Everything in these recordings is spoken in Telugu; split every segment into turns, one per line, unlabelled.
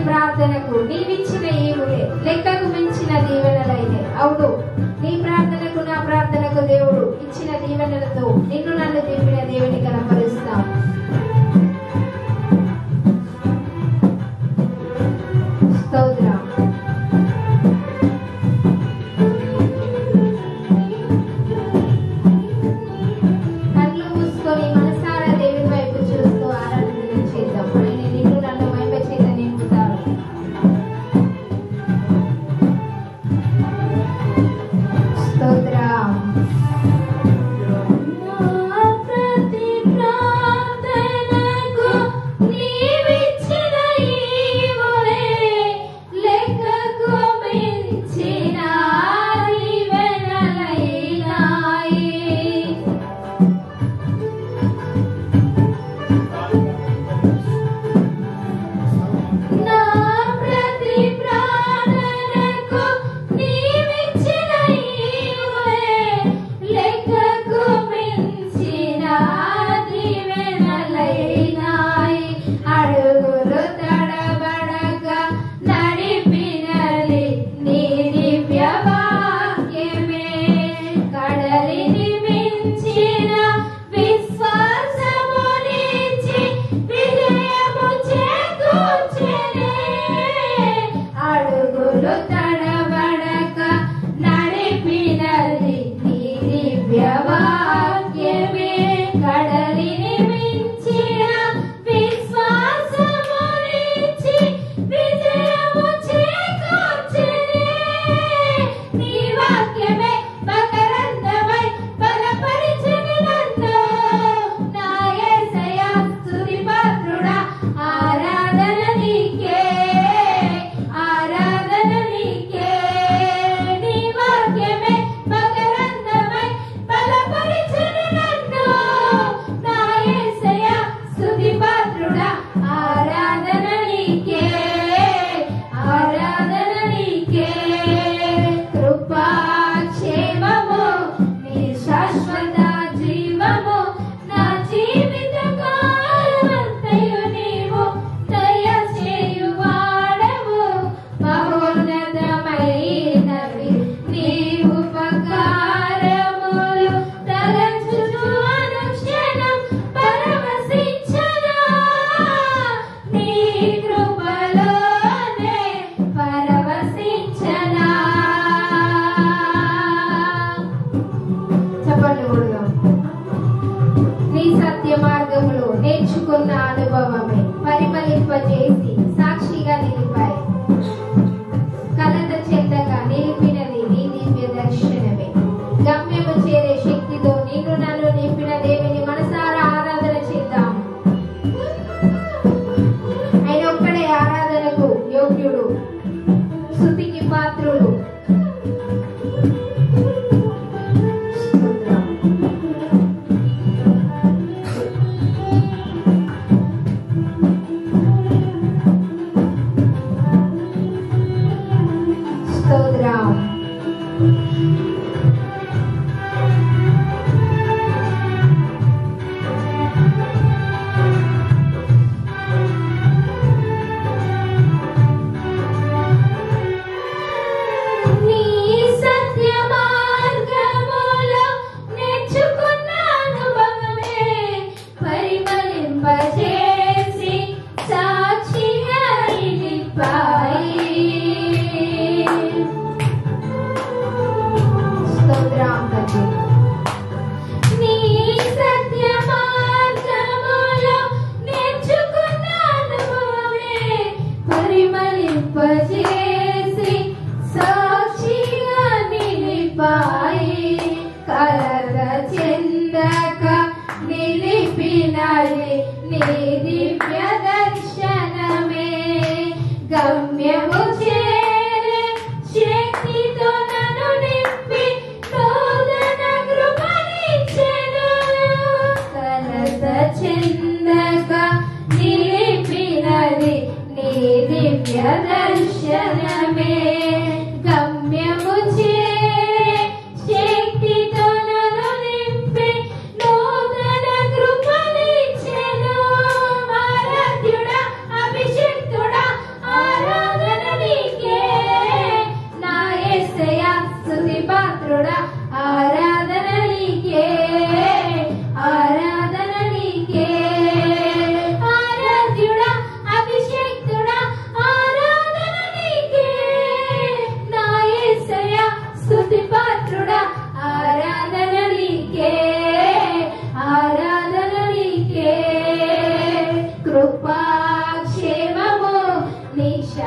ప్రార్థనకు నీవిచ్చిన ఈవులే లెక్కకు మించిన దీవెనలైనే. అవును, నీ ప్రార్థనకు నా ప్రార్థనకు దేవుడు ఇచ్చిన దీవెనలతో నిన్ను నన్ను దింపిన దేవుని కనపరుస్తాం. స్తోత్రం. కళ్ళు మూసుకొని మనసారా దేవుని వైపు చూస్తూ ఆరాధన చేద్దాం. ఆయన నిన్ను నన్ను మహిమ చేత నింపుతాడు. స్తోత్రం.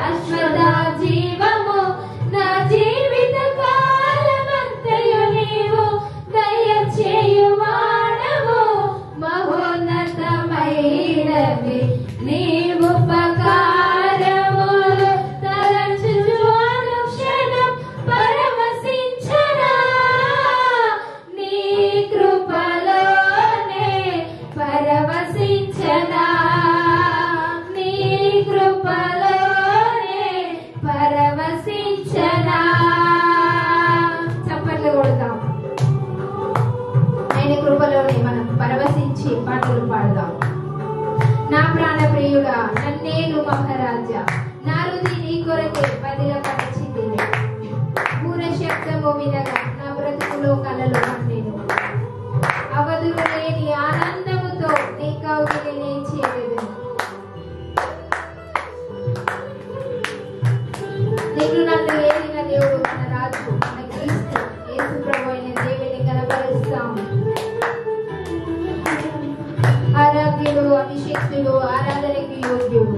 శాశ్వత జీవము నా జీవిత కాలమంతయు నీవు దయచేయువాడవు మహోన్నతమైనవి నీ ఉపకారములు తలచుచు అనుక్షణం పరవశించనా నీ కృపలోనే పరవశించనా నీ కృపలోనే పరవశించనా. చప్పట్లు కొడతాం. ఆయన కృపలోనే మనం పరవశించి పాటలు పాడదాం. నా ప్రాణ ప్రియుడా నన్నేను మహారాజా నా హృదయ నీ కొరకే బదిలపరిచింది. పూర శబ్దము వినగా నా బ్రతుకులో కలలు పండెను. అవధులు లేని ఆనందముతో నీ కౌగిలి నే చేరెదను. నిన్ను నన్ను ఏలిన దేవుడు మన రాజు మన క్రీస్తు యేసు ప్రభు అయిన దేవుని కనపరుస్తాం. ఆరాధ్యుడు అభిషేక్తుడు ఆరాధనకి యోగ్యుడు.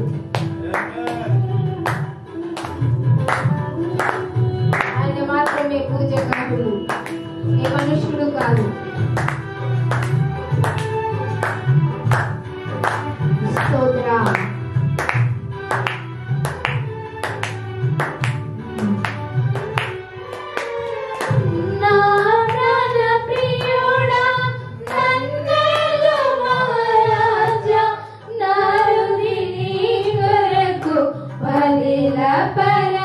ఆయన మాత్రమే పూజకారుడు, ఏ మనుష్యుడు కాదు. స్తోత్రం. నా ప్రాణ ప్రియుడా నన్నేలు మహారాజా నా హృదయ నీ కొరకు బలిలపరచితిని.